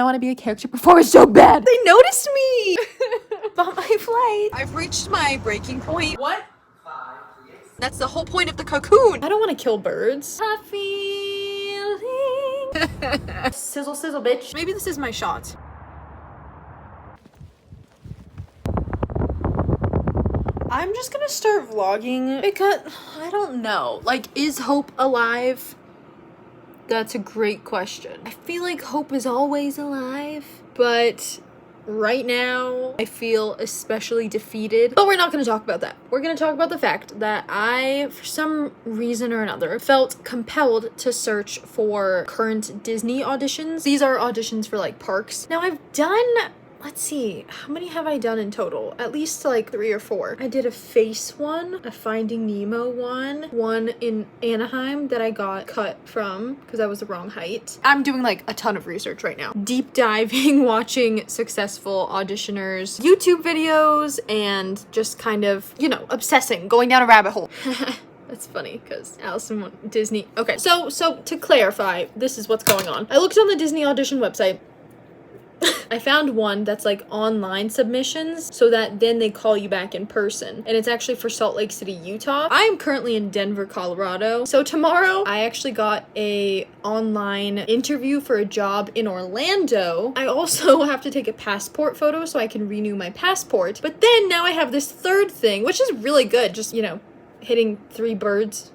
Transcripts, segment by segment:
I want to be a character performer so bad. They noticed me about my flight. I've reached my breaking point. What? That's the whole point of the cocoon. I don't want to kill birds. A feeling. Sizzle, sizzle, bitch. Maybe this is my shot. I'm just gonna start vlogging because I don't know. Like, is Hope alive? That's a great question. I feel like Hope is always alive, but right now I feel especially defeated. But we're not gonna talk about that. We're gonna talk about the fact that I, for some reason or another, felt compelled to search for current Disney auditions. These are auditions for like parks. Now I've done, let's see, how many have I done in total? At least like 3 or 4. I did a face one, a Finding Nemo one in Anaheim that I got cut from because I was the wrong height. I'm doing like a ton of research right now. Deep diving, watching successful auditioners' YouTube videos, and just kind of, you know, obsessing, going down a rabbit hole. That's funny because Allison went Disney. Okay, so to clarify, this is what's going on. I looked on the Disney audition website. I found one that's like online submissions so that then they call you back in person, and it's actually for Salt Lake City, Utah. I am currently in Denver, Colorado. So tomorrow I actually got a online interview for a job in Orlando. I also have to take a passport photo so I can renew my passport. But then now I have this third thing, which is really good. Just, you know, hitting 3 birds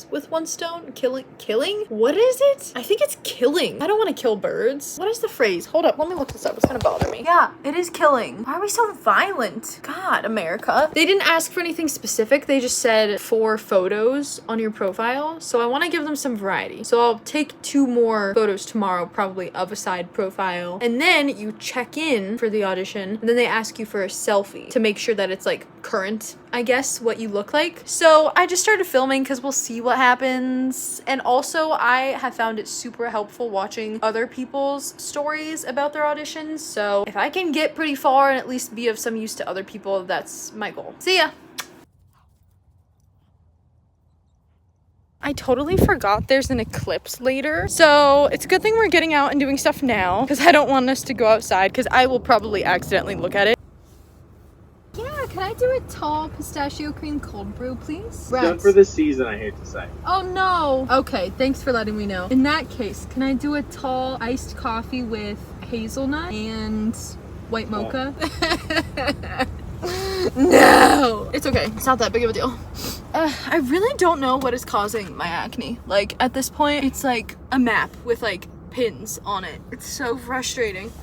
with one stone. Killing? What is it? I think it's killing. I don't want to kill birds. What is the phrase? Hold up, let me look this up. It's gonna bother me. Yeah, it is killing. Why are we so violent? God, America. They didn't ask for anything specific. They just said 4 photos on your profile. So I want to give them some variety. So I'll take 2 more photos tomorrow, probably of a side profile. And then you check in for the audition. And then they ask you for a selfie to make sure that it's like current, I guess, what you look like. So I just started filming because we'll see what happens. And also I have found it super helpful watching other people's stories about their auditions. So if I can get pretty far and at least be of some use to other people, that's my goal. See ya. I totally forgot there's an eclipse later. So it's a good thing we're getting out and doing stuff now because I don't want us to go outside because I will probably accidentally look at it. Yeah, can I do a tall pistachio cream cold brew, please? Done for the season, I hate to say. Oh no. Okay, thanks for letting me know. In that case, can I do a tall iced coffee with hazelnut and white mocha? Oh. No! It's okay. It's not that big of a deal. I really don't know what is causing my acne. Like, at this point, it's like a map with like pins on it. It's so frustrating.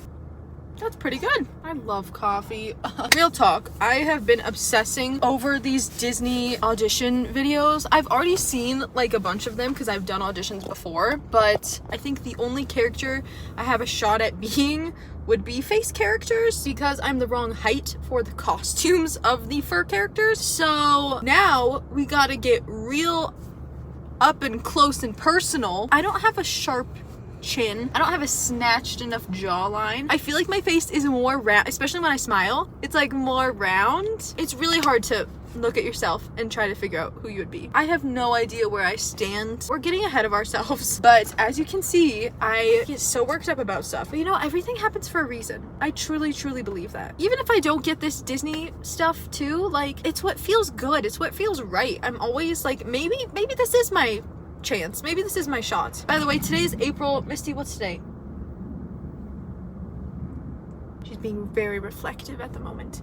That's pretty good. I love coffee. Real talk, I have been obsessing over these Disney audition videos. I've already seen like a bunch of them because I've done auditions before, but I think the only character I have a shot at being would be face characters because I'm the wrong height for the costumes of the fur characters. So now we gotta get real up and close and personal. I don't have a sharp chin. I don't have a snatched enough jawline. I feel like my face is more round, especially when I smile. It's like more round. It's really hard to look at yourself and try to figure out who you would be. I have no idea where I stand. We're getting ahead of ourselves, but as you can see, I get so worked up about stuff. But you know, everything happens for a reason. I truly believe that. Even if I don't get this Disney stuff too, like, it's what feels good. It's what feels right. I'm always like, maybe this is my chance. Maybe this is my shot. By the way, today is April. Misty, what's today? She's being very reflective at the moment.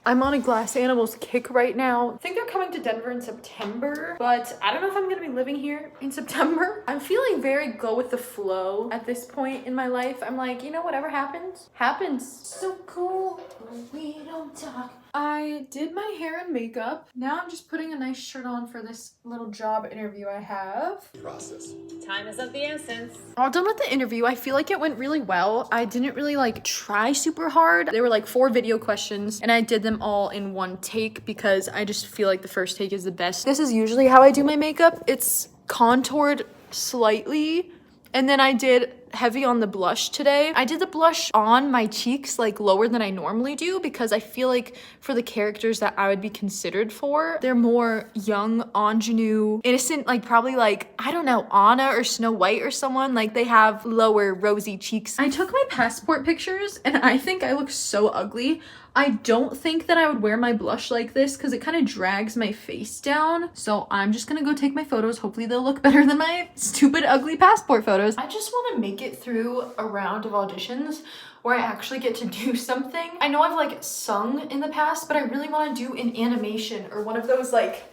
I'm on a Glass Animals kick right now. I think they're coming to Denver in September, but I don't know if I'm gonna be living here in September. I'm feeling very go with the flow at this point in my life. I'm like, you know, whatever happens, happens. So cool when we don't talk. I did my hair and makeup. Now I'm just putting a nice shirt on for this little job interview I have. Process. Time is of the essence. All done with the interview. I feel like it went really well. I didn't really like try super hard. There were like 4 video questions and I did them all in one take because I just feel like the first take is the best. This is usually how I do my makeup. It's contoured slightly and then I did heavy on the blush today. I did the blush on my cheeks like lower than I normally do because I feel like for the characters that I would be considered for, they're more young, ingenue, innocent, like probably like, I don't know, Anna or Snow White or someone. Like they have lower rosy cheeks. I took my passport pictures and I think I look so ugly. I don't think that I would wear my blush like this because it kind of drags my face down. So I'm just gonna go take my photos. Hopefully they'll look better than my stupid, ugly passport photos. I just want to make it through a round of auditions where I actually get to do something. I know I've like sung in the past, but I really want to do an animation or one of those like,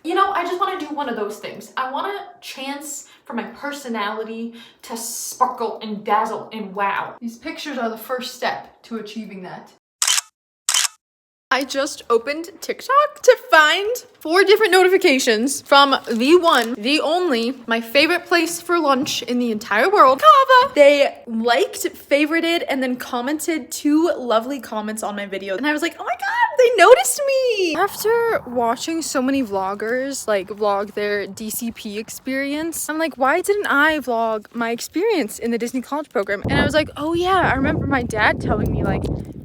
you know, I just want to do one of those things. I want a chance for my personality to sparkle and dazzle and wow. These pictures are the first step to achieving that. I just opened TikTok to find 4 different notifications from the one, the only, my favorite place for lunch in the entire world, Kava. They liked, favorited, and then commented 2 lovely comments on my video. And I was like, oh my God, they noticed me. After watching so many vloggers like vlog their DCP experience, I'm like, why didn't I vlog my experience in the Disney College Program? And I was like, oh yeah, I remember my dad telling me like,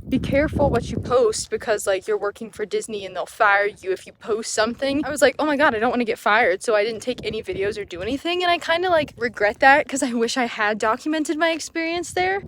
be careful what you post because like you're working for Disney and they'll fire you if you post something. I was like, oh my God, I don't want to get fired. So I didn't take any videos or do anything. And I kind of like regret that because I wish I had documented my experience there.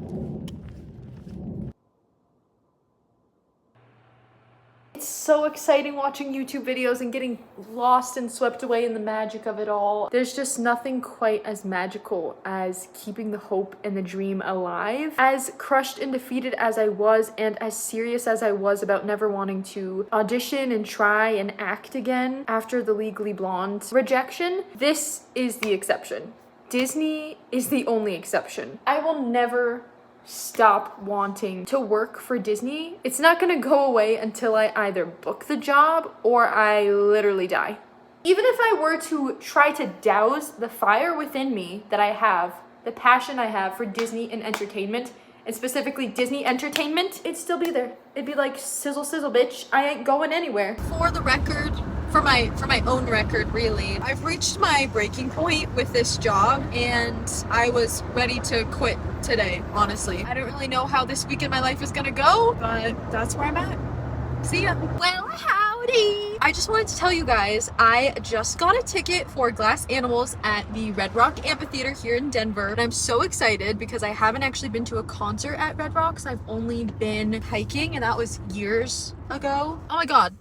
It's so exciting watching YouTube videos and getting lost and swept away in the magic of it all. There's just nothing quite as magical as keeping the hope and the dream alive. As crushed and defeated as I was and as serious as I was about never wanting to audition and try and act again after the Legally Blonde rejection, this is the exception. Disney is the only exception. I will never stop wanting to work for Disney. It's not gonna go away until I either book the job or I literally die. Even if I were to try to douse the fire within me that I have, the passion I have for Disney and entertainment, and specifically Disney entertainment, it'd still be there. It'd be like sizzle sizzle bitch, I ain't going anywhere. For the record, for my own record really, I've reached my breaking point with this job and I was ready to quit today, honestly. I don't really know how this week in my life is gonna go, but that's where I'm at. See ya. Well, howdy! I just wanted to tell you guys, I just got a ticket for Glass Animals at the Red Rock Amphitheater here in Denver. And I'm so excited because I haven't actually been to a concert at Red Rocks. I've only been hiking and that was years ago. Oh my God,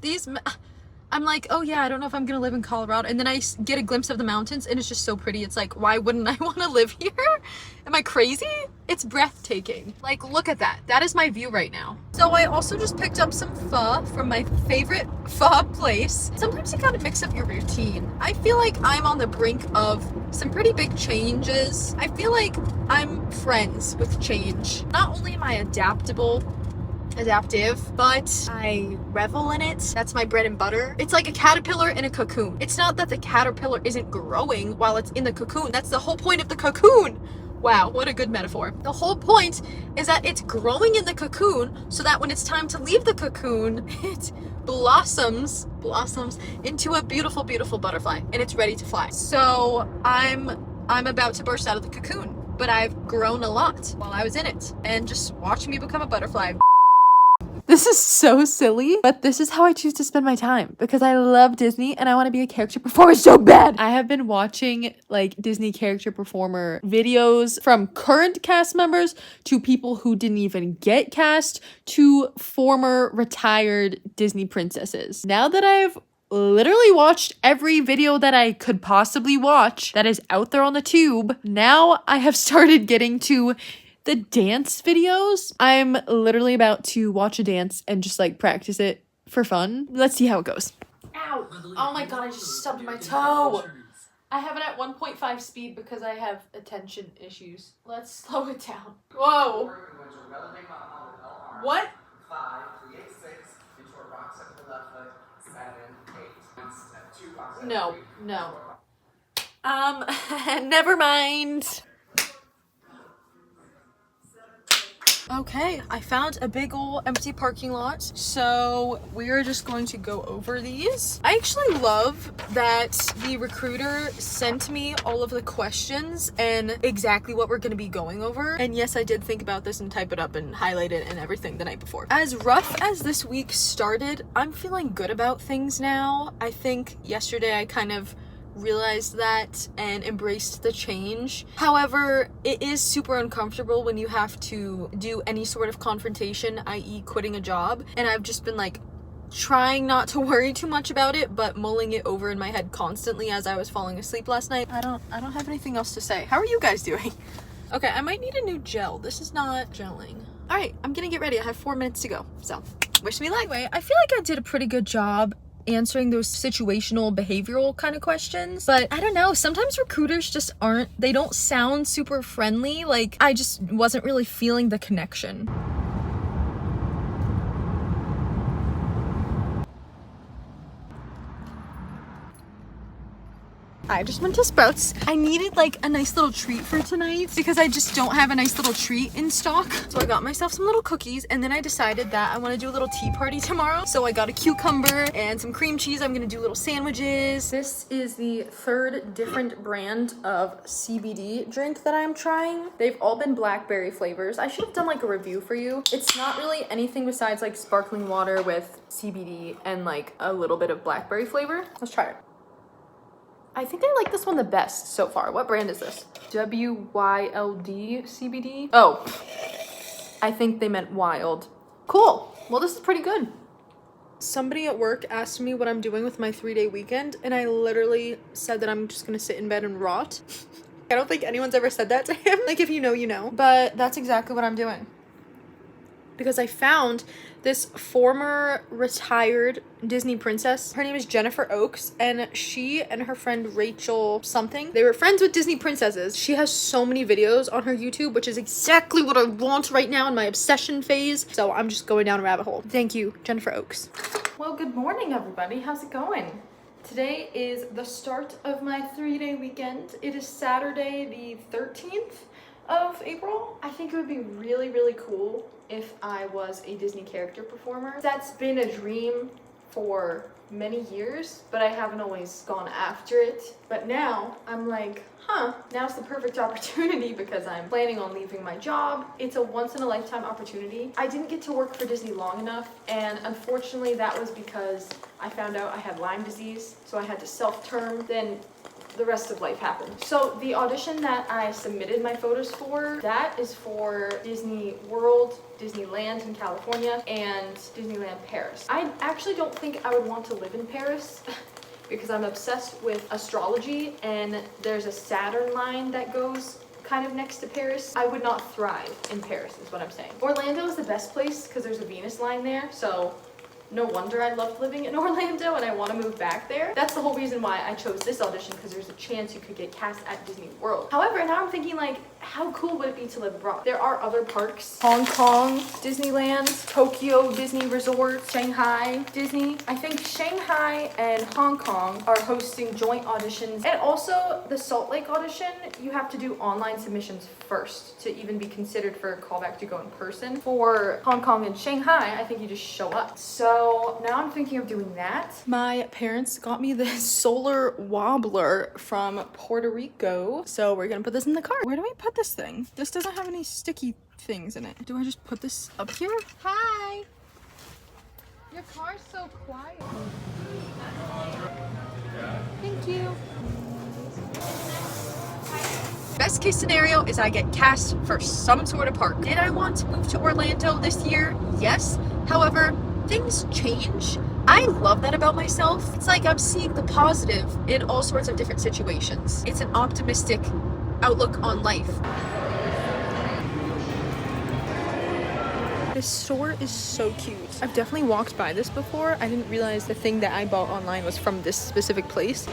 I'm like, oh yeah, I don't know if I'm gonna live in Colorado. And then I get a glimpse of the mountains and it's just so pretty. It's like, why wouldn't I want to live here? Am I crazy? It's breathtaking. Like, look at that. That is my view right now. So I also just picked up some pho from my favorite pho place. Sometimes you gotta mix up your routine. I feel like I'm on the brink of some pretty big changes. I feel like I'm friends with change. Not only am I adaptive, but I revel in it. That's my bread and butter. It's like a caterpillar in a cocoon. It's not that the caterpillar isn't growing while it's in the cocoon. That's the whole point of the cocoon. Wow, what a good metaphor. The whole point is that it's growing in the cocoon so that when it's time to leave the cocoon, it blossoms into a beautiful, beautiful butterfly and it's ready to fly. So I'm about to burst out of the cocoon, but I've grown a lot while I was in it and just watching me become a butterfly. This is so silly, but this is how I choose to spend my time because I love Disney and I want to be a character performer so bad. I have been watching like Disney character performer videos from current cast members to people who didn't even get cast to former retired Disney princesses. Now that I've literally watched every video that I could possibly watch that is out there on the tube, now I have started getting to the dance videos. I'm literally about to watch a dance and just like practice it for fun. Let's see how it goes. Ow! Oh my God, I just stubbed my toe. I have it at 1.5 speed because I have attention issues. Let's slow it down. Whoa. What? 5, 3, 8, 6, into a rock step to the left foot, 7, 8, 2 rock step. No. Never mind. Okay, I found a big ol' empty parking lot, so we're just going to go over these. I actually love that the recruiter sent me all of the questions and exactly what we're gonna be going over. And yes, I did think about this and type it up and highlight it and everything the night before. As rough as this week started, I'm feeling good about things now. I think yesterday I kind of realized that and embraced the change. However, it is super uncomfortable when you have to do any sort of confrontation, i.e. quitting a job, and I've just been like trying not to worry too much about it, but mulling it over in my head constantly as I was falling asleep last night. I don't have anything else to say. How are you guys doing? Okay, I might need a new gel. This is not gelling. All right, I'm gonna get ready. I have 4 minutes to go, so wish me luck. Anyway, I feel like I did a pretty good job answering those situational behavioral kind of questions, but I don't know, sometimes recruiters just they don't sound super friendly. Like, I just wasn't really feeling the connection. I just went to Sprouts. I needed like a nice little treat for tonight because I just don't have a nice little treat in stock. So I got myself some little cookies, and then I decided that I want to do a little tea party tomorrow. So I got a cucumber and some cream cheese. I'm gonna do little sandwiches. This is the 3rd different brand of CBD drink that I'm trying. They've all been blackberry flavors. I should have done like a review for you. It's not really anything besides like sparkling water with CBD and like a little bit of blackberry flavor. Let's try it. I think I like this one the best so far. What brand is this? WYLD CBD? Oh, I think they meant wild. Cool. Well, this is pretty good. Somebody at work asked me what I'm doing with my 3-day weekend, and I literally said that I'm just gonna sit in bed and rot. I don't think anyone's ever said that to him. Like, if you know, you know. But that's exactly what I'm doing. Because I found this former retired Disney princess. Her name is Jennifer Oakes, and she and her friend Rachel something, they were friends with Disney princesses. She has so many videos on her YouTube, which is exactly what I want right now in my obsession phase. So I'm just going down a rabbit hole. Thank you, Jennifer Oakes. Well, good morning, everybody. How's it going? Today is the start of my 3-day weekend. It is Saturday the 13th of April. I think it would be really, really cool if I was a Disney character performer. That's been a dream for many years, but I haven't always gone after it. But now I'm like, now's the perfect opportunity because I'm planning on leaving my job. It's a once-in-a-lifetime opportunity. I didn't get to work for Disney long enough, and unfortunately that was because I found out I had Lyme disease, so I had to self-term. Then the rest of life happened. So the audition that I submitted my photos for, that is for Disney World, Disneyland in California, and Disneyland Paris. I actually don't think I would want to live in Paris because I'm obsessed with astrology, and there's a Saturn line that goes kind of next to Paris. I would not thrive in Paris is what I'm saying. Orlando is the best place because there's a Venus line there, so no wonder I loved living in Orlando and I want to move back there. That's the whole reason why I chose this audition, because there's a chance you could get cast at Disney World. However, now I'm thinking, like, how cool would it be to live abroad? There are other parks. Hong Kong, Disneyland, Tokyo Disney Resort, Shanghai Disney. I think Shanghai and Hong Kong are hosting joint auditions. And also the Salt Lake audition, you have to do online submissions first to even be considered for a callback to go in person. For Hong Kong and Shanghai, I think you just show up. So now I'm thinking of doing that. My parents got me this solar wobbler from Puerto Rico. So we're gonna put this in the car. Where do we put this thing? This doesn't have any sticky things in it. Do I just put this up here? Hi. Your car's so quiet. Thank you. Best case scenario is I get cast for some sort of park. Did I want to move to Orlando this year? Yes. However, things change. I love that about myself. It's like I'm seeing the positive in all sorts of different situations. It's an optimistic outlook on life. This store is so cute. I've definitely walked by this before. I didn't realize the thing that I bought online was from this specific place.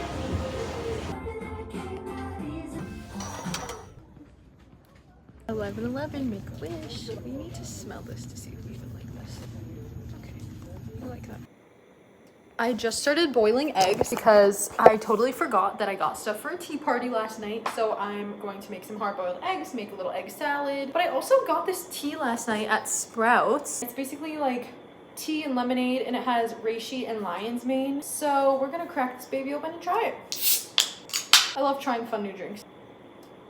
$11.11, make a wish. We need to smell this to see if we even like this. Okay, I like that. I just started boiling eggs because I totally forgot that I got stuff for a tea party last night. So I'm going to make some hard-boiled eggs, make a little egg salad. But I also got this tea last night at Sprouts. It's basically like tea and lemonade, and it has reishi and lion's mane. So we're gonna crack this baby open and try it. I love trying fun new drinks.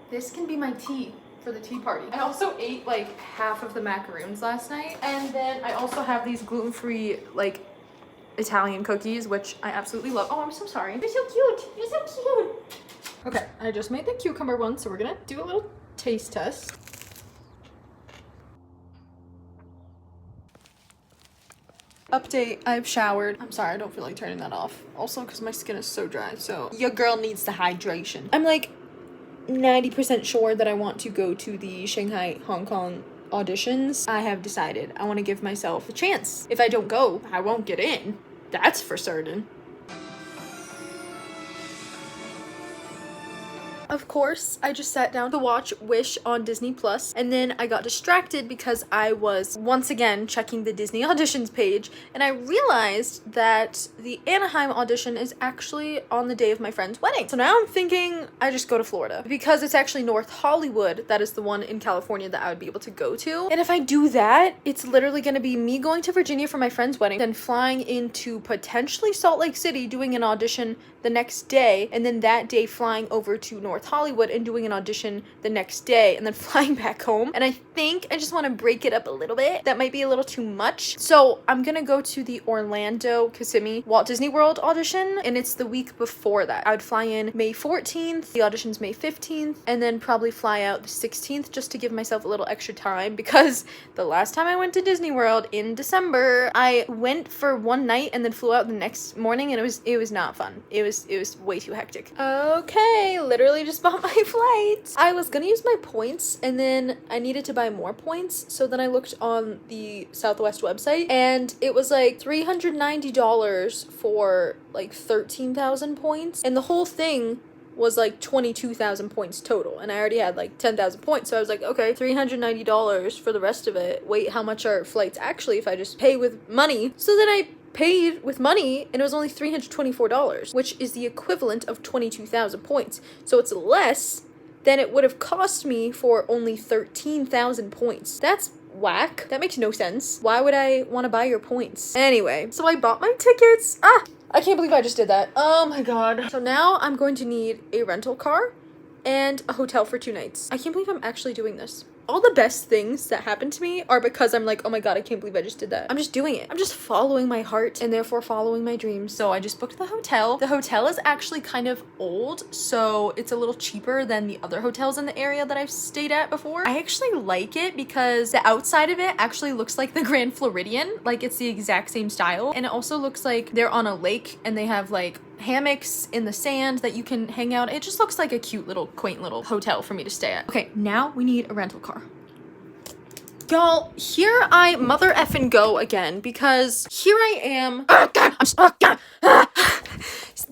This can be my tea for the tea party. I also ate like half of the macaroons last night, and then I also have these gluten-free like Italian cookies, which I absolutely love. Oh, I'm so sorry. You're so cute. You're so cute. Okay, I just made the cucumber one, so we're gonna do a little taste test. Update, I've showered. I'm sorry, I don't feel like turning that off. Also, because my skin is so dry, so your girl needs the hydration. I'm like 90% sure that I want to go to the Shanghai, Hong Kong auditions. I have decided I want to give myself a chance. If I don't go, I won't get in. That's for certain. Of course, I just sat down to watch Wish on Disney Plus, and then I got distracted because I was once again checking the Disney auditions page, and I realized that the Anaheim audition is actually on the day of my friend's wedding. So now I'm thinking I just go to Florida because it's actually North Hollywood that is the one in California that I would be able to go to. And if I do that, it's literally going to be me going to Virginia for my friend's wedding, then flying into potentially Salt Lake City, doing an audition the next day, and then that day flying over to North Hollywood and doing an audition the next day, and then flying back home. And I think I just want to break it up a little bit. That might be a little too much. So I'm gonna go to the Orlando Kissimmee Walt Disney World audition, and it's the week before that. I would fly in May 14th, the audition's May 15th, and then probably fly out the 16th just to give myself a little extra time, because the last time I went to Disney World in December, I went for one night and then flew out the next morning, and it was not fun. It was way too hectic. Okay, literally just bought my flight. I was gonna use my points, and then I needed to buy more points, so then I looked on the Southwest website, and it was like $390 for like 13,000 points, and the whole thing was like 22,000 points total, and I already had like 10,000 points, so I was like, okay, $390 for the rest of it. Wait, how much are flights actually if I just pay with money? So then I paid with money, and it was only $324, which is the equivalent of 22,000 points. So it's less than it would have cost me for only 13,000 points. That's whack. That makes no sense. Why would I want to buy your points? Anyway, so I bought my tickets. I can't believe I just did that. Oh my god. So now I'm going to need a rental car and a hotel for 2 nights. I can't believe I'm actually doing this. All the best things that happen to me are because I'm like, oh my god, I can't believe I just did that. I'm just doing it. I'm just following my heart and therefore following my dreams. So I just booked the hotel. The hotel is actually kind of old, so it's a little cheaper than the other hotels in the area that I've stayed at before. I actually like it because the outside of it actually looks like the Grand Floridian. Like, it's the exact same style. And it also looks like they're on a lake and they have like hammocks in the sand that you can hang out. It just looks like a cute little quaint little hotel for me to stay at. Okay, now we need a rental car. Y'all, here I mother effing go again, because here I am.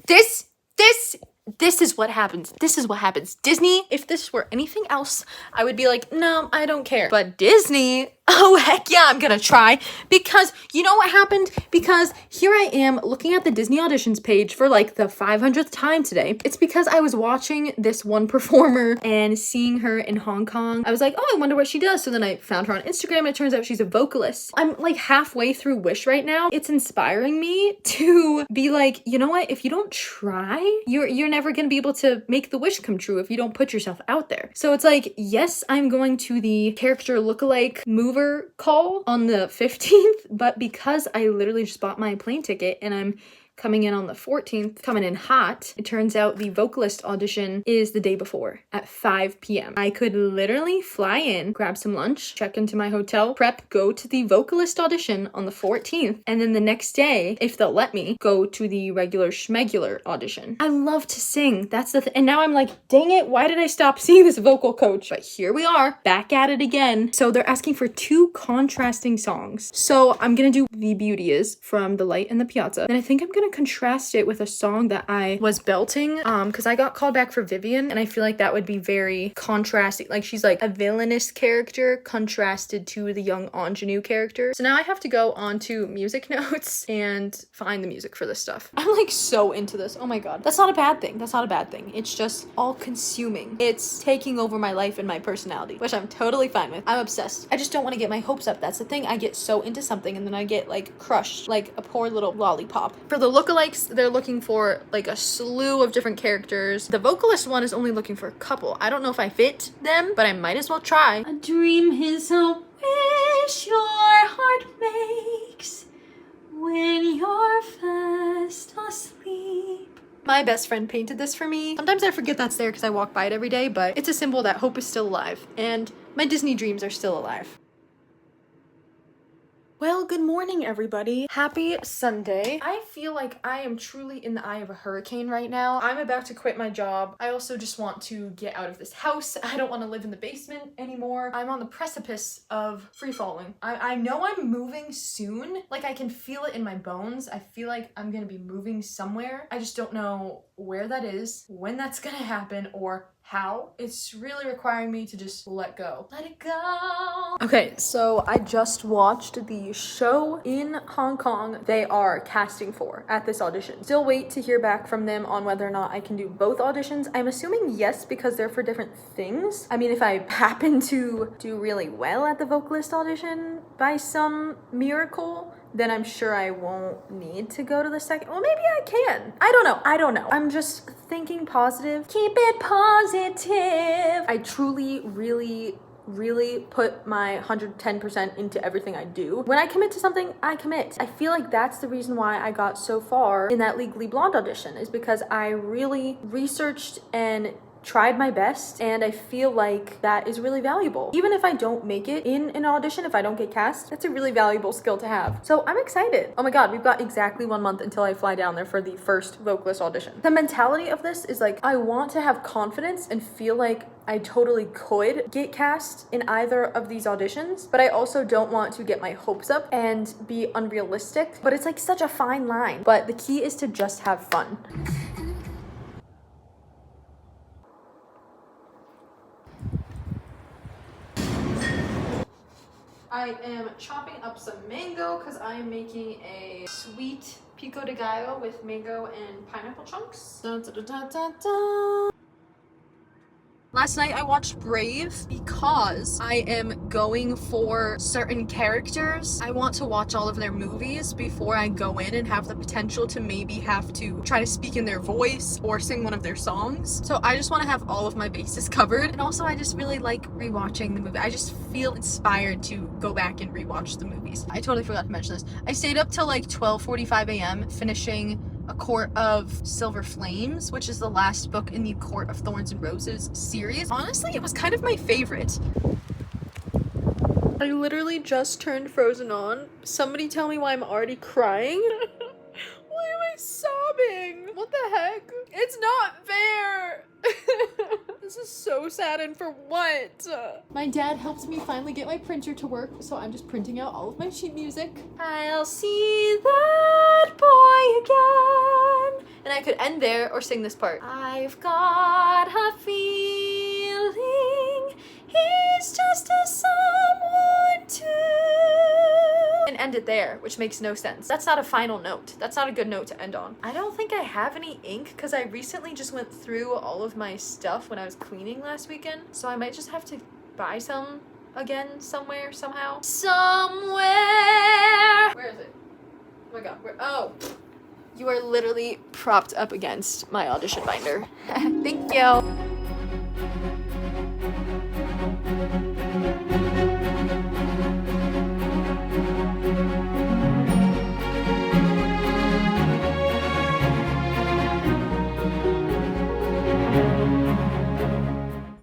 This is what happens. This is what happens. Disney, if this were anything else, I would be like, no, I don't care. But Disney, oh heck yeah, I'm gonna try. Because you know what happened? Because here I am looking at the Disney auditions page for like the 500th time today. It's because I was watching this one performer and seeing her in Hong Kong. I was like, oh, I wonder what she does. So then I found her on Instagram, and it turns out she's a vocalist. I'm like halfway through Wish right now. It's inspiring me to be like, you know what? If you don't try, you're never gonna be able to make the wish come true if you don't put yourself out there. So it's like, yes, I'm going to the character lookalike mover call on the 15th, but because I literally just bought my plane ticket and I'm coming in on the 14th, coming in hot, it turns out the vocalist audition is the day before at 5 p.m. I could literally fly in, grab some lunch, check into my hotel, prep, go to the vocalist audition on the 14th, and then the next day, if they'll let me, go to the regular schmegular audition. I love to sing. That's the and now I'm like, dang it, why did I stop seeing this vocal coach? But here we are, back at it again. So they're asking for 2 contrasting songs. So I'm gonna do The Beauty Is from The Light and the Piazza, and I think I'm gonna to contrast it with a song that I was belting, because I got called back for Vivian, and I feel like that would be very contrasting. Like, she's like a villainous character contrasted to the young ingenue character. So now I have to go on to music notes and find the music for this stuff. I'm like so into this. Oh my god. That's not a bad thing. That's not a bad thing. It's just all consuming. It's taking over my life and my personality, which I'm totally fine with. I'm obsessed. I just don't want to get my hopes up. That's the thing. I get so into something and then I get like crushed like a poor little lollipop. For the lookalikes, they're looking for like a slew of different characters. The vocalist one is only looking for a couple. I don't know if I fit them, but I might as well try. A dream is a wish your heart makes when you're fast asleep. My best friend painted this for me. Sometimes I forget that's there because I walk by it every day, but it's a symbol that hope is still alive and my Disney dreams are still alive. Well, good morning, everybody. Happy Sunday. I feel like I am truly in the eye of a hurricane right now. I'm about to quit my job. I also just want to get out of this house. I don't want to live in the basement anymore. I'm on the precipice of free falling. I know I'm moving soon. Like, I can feel it in my bones. I feel like I'm gonna be moving somewhere. I just don't know where that is, when that's gonna happen, or how. It's really requiring me to just let go. Let it go. Okay, so I just watched the show in Hong Kong they are casting for at this audition. Still wait to hear back from them on whether or not I can do both auditions. I'm assuming yes, because they're for different things. I mean, if I happen to do really well at the vocalist audition by some miracle, then I'm sure I won't need to go to the second. Well, maybe I can. I don't know. I'm just thinking positive. Keep it positive. I truly, really put my 110% into everything I do. When I commit to something, I commit. I feel like that's the reason why I got so far in that Legally Blonde audition, is because I really researched and tried my best, and I feel like that is really valuable. Even if I don't make it in an audition, if I don't get cast, that's a really valuable skill to have. So I'm excited. Oh my god, we've got exactly 1 month until I fly down there for the first vocalist audition. The mentality of this is like, I want to have confidence and feel like I totally could get cast in either of these auditions, but I also don't want to get my hopes up and be unrealistic. But it's like such a fine line. But the key is to just have fun. I am chopping up some mango because I am making a sweet pico de gallo with mango and pineapple chunks. Dun, dun, dun, dun, dun. Last night I watched Brave because I am going for certain characters. I want to watch all of their movies before I go in and have the potential to maybe have to try to speak in their voice or sing one of their songs. So I just want to have all of my bases covered. And also I just really like rewatching the movie. I just feel inspired to go back and rewatch the movies. I totally forgot to mention this. I stayed up till like 12:45 a.m. finishing A Court of Silver Flames, which is the last book in the Court of Thorns and Roses series. Honestly, it was kind of my favorite. I literally just turned Frozen on. Somebody tell me why I'm already crying. Why am I sobbing? What the heck? It's not fair. This is so sad, and for what? My dad helped me finally get my printer to work, so I'm just printing out all of my sheet music. I'll see that boy again. And I could end there or sing this part. I've got a feeling he's just a someone too. And end it there, which makes no sense. That's not a final note. That's not a good note to end on. I don't think I have any ink because I recently just went through all of my stuff when I was cleaning last weekend. So I might just have to buy some again somewhere, somehow. Somewhere! Where is it? Oh my god, where? Oh! You are literally propped up against my audition binder. Thank you.